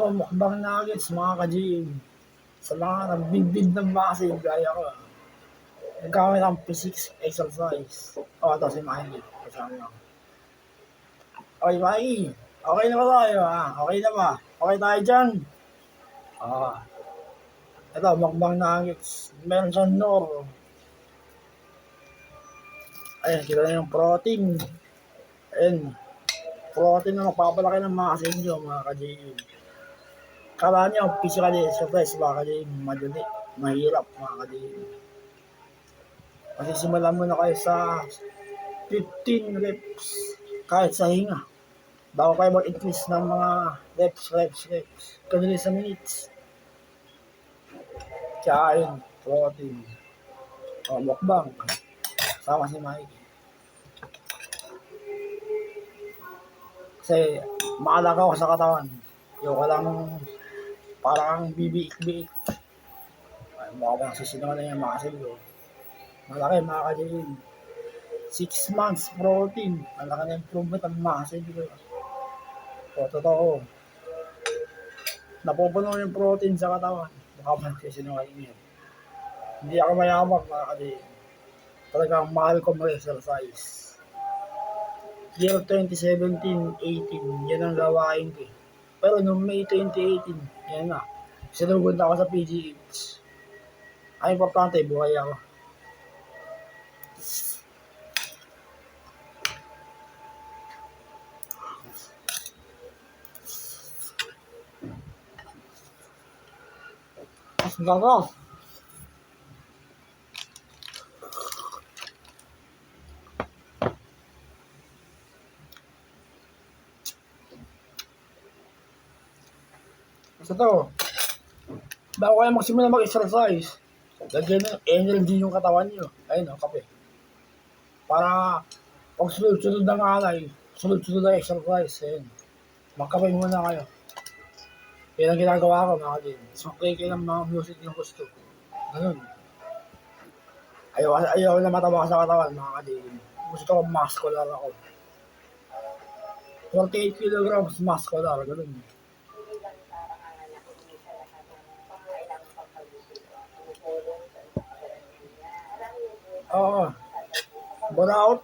Oh, mukbang nuggets mga ka-GM. Sa mga nagbibig ng massive gaya ko. Nagkawin ng physics exercise. Oh, ito si Mikey. Kasama lang. Okay, Mikey. Okay na ba tayo, ha? Okay na ba? Okay tayo dyan? Ah. Ito, mukbang nuggets. Meron siyang nor. Ayan, kita na yung protein. Ayan. Protein na magpapalaki ng muscle nyo, mga ka-GM. Kala nyo, physical exercise, mga ka-GM. Madali. Mahirap, mga ka-GM. Masisimulan mo na kayo sa 15 reps kahit sa hinga. Bago kayo mag-increase ng mga reps. Kadali sa minutes. Kain, protein. O, mukbang. Sama si Mikey. Kasi maalaga ko sa katawan. Yung ka lang parang bibiik-biik. Ay, mukha ko nasisinungan na yung muscle ko. Malaki, mga ka-GM. 6 months protein. Malaki na improvement ang muscle ko. O, totoo. Napupuno yung protein sa katawan. Baka man nagsisinungaling yan. Hindi ako mayaman, mga ka-GM. Talagang mahal ko mag-exercise. Year 2017-18, yan ang gawain ko. Pero noong May 2018, yan na. Sinugod na ako sa PGH. Ang importante, buhay ako. Mas gagaw. Basta to, bago kayo magsimula mag-exercise, lagyan ng energy yung katawan nyo. Ayun o, kape. Para pag sunod-sunod ng alay, sunod-sunod ng exercise, ayun. Magkape muna kayo. Yan ang ginagawa ko, mga ka-GM. Sumaklay kayo ng mga music yung gusto. Ganun. Ayaw na mataba sa katawan, mga ka-GM. Gusto ko muscular ako. 48 kilograms muscular, ganun. Oo. Buraot.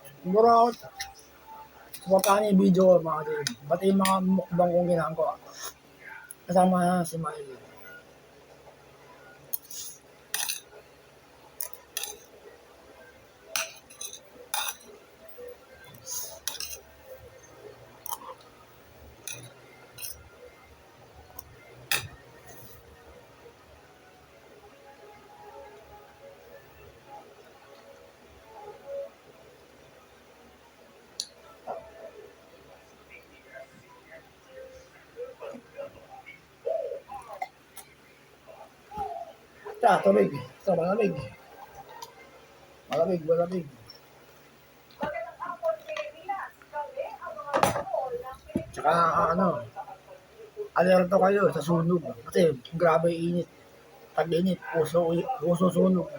Suportahan yung video ko, mga ka-GM. Pati yung mga mukbang kong ginagawa. Kasama na si Miley. Tubig. Ito, malamig. Malamig. Tsaka alerto kayo sa sunog. Kasi grabe init. Tag-init, puso sunog.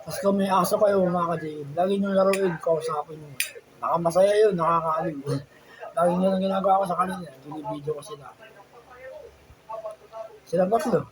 Tapos kung may aso kayo, mga ka-GM, lagi nyo laruin, kausapin nyo. Nakamasaya yun, nakakaaliw. Lagi nyo lang ginagawa ko sa kanila. Binibideo ko sila. Sila tatlo.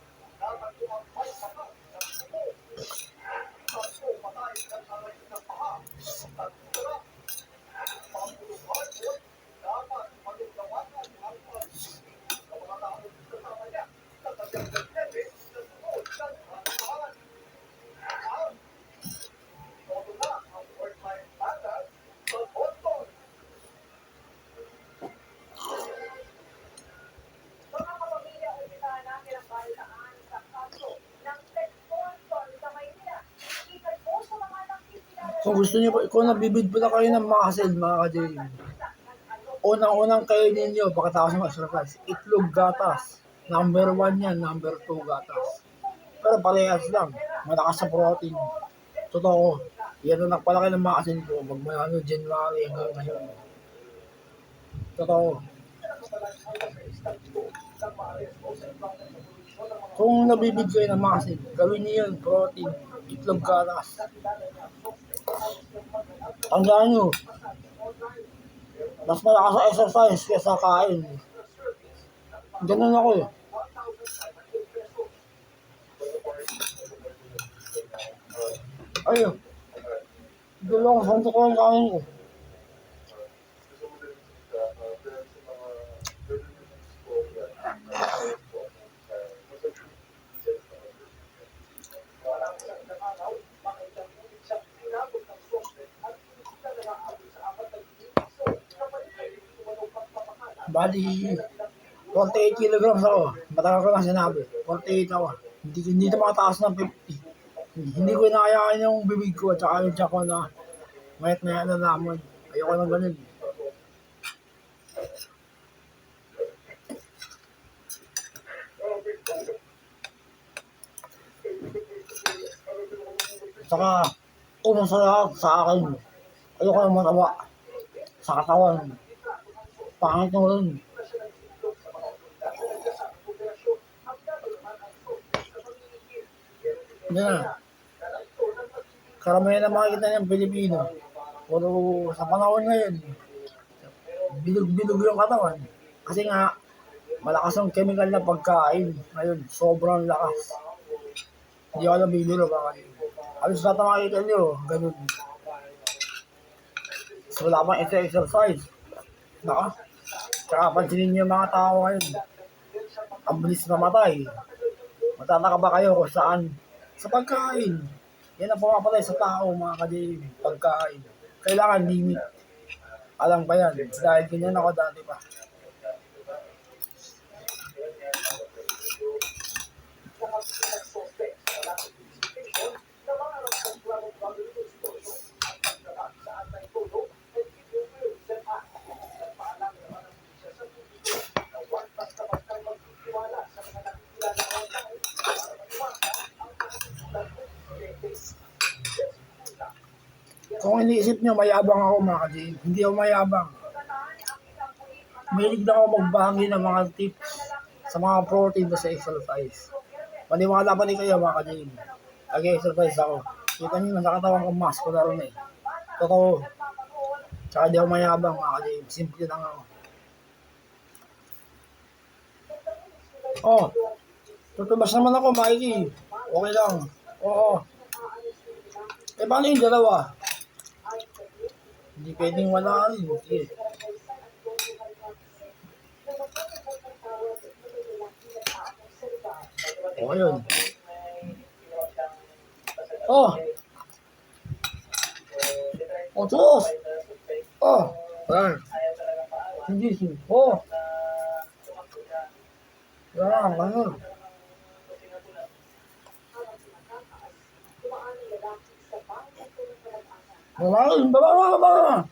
Kung gusto niyo po, kung nabibid po na kayo ng muscle, mga ka-GM, unang-unang kayo ninyo, pagkatapos ng exercise, itlog gatas. Number 1 yan, number 2 gatas. Pero parehas lang, malakas sa protein. Totoo, yan ang nagpalaki ng muscle ko, magmula January hanggang ngayon. Totoo. Kung nabibig kayo ng muscle, gawin niyo yun, protein, itlog gatas. Tandaan nyo, mas malakas sa exercise kaysa kain. Ganun ako eh. Ayun, gulo ko, santo ko yung kain ko. Bali, 48 kilograms ako. Matagal ko lang sinabi. 48 ako. Hindi na makataas ng 50. Hindi ko inakayaan yung bibig ko at saka yung tiyan ko na mayat maya na naman. Ayoko ng ganun. Saka, unang sa lahat sa akin, ayoko ng mataba sa katawan. Pangit mo rin. Yan. Karamihan na makikita niyang Pilipino. Puro sa panahon ngayon, bilog-bilog yung katawan. Kasi nga, malakas ang chemical na pagkain. Ngayon, sobrang lakas. Hindi ako nabibiro ba kayo. Halos lahat na makikita niyo, ganun. So, wala pang exercise. Naka. Tsaka pansinin niyo yung mga tao ngayon. Ang bilis mamatay. Matataka ba kayo kung saan? Sa pagkain. Yan ang pumapatay sa tao, mga kadib. Pagkain. Kailangan limit. Alam pa yan. Dahil ganyan ako dati pa. Kung iniisip nyo, mayabang ako mga kadib. Hindi ako mayabang. Mahilig na ako magbahagi ng mga tips sa mga protein sa exercise. Paniwala pa rin kayo mga kadib. Nag-exercise ako. Kita nyo sa katawan ko, muscular na eh. Totoo. Tsaka di ako mayabang mga kadib. Simple lang ako. Oh, tutubas naman ako, Mikey. Okay lang. Oo. Eh, paano yung dalawa? Hindi pwedeng wala rin. Sige. O, yun. Oh. Oh, Diyos. Oh. Ayan. Hindi si. Oh. Ayan, ganun. Wala, baba.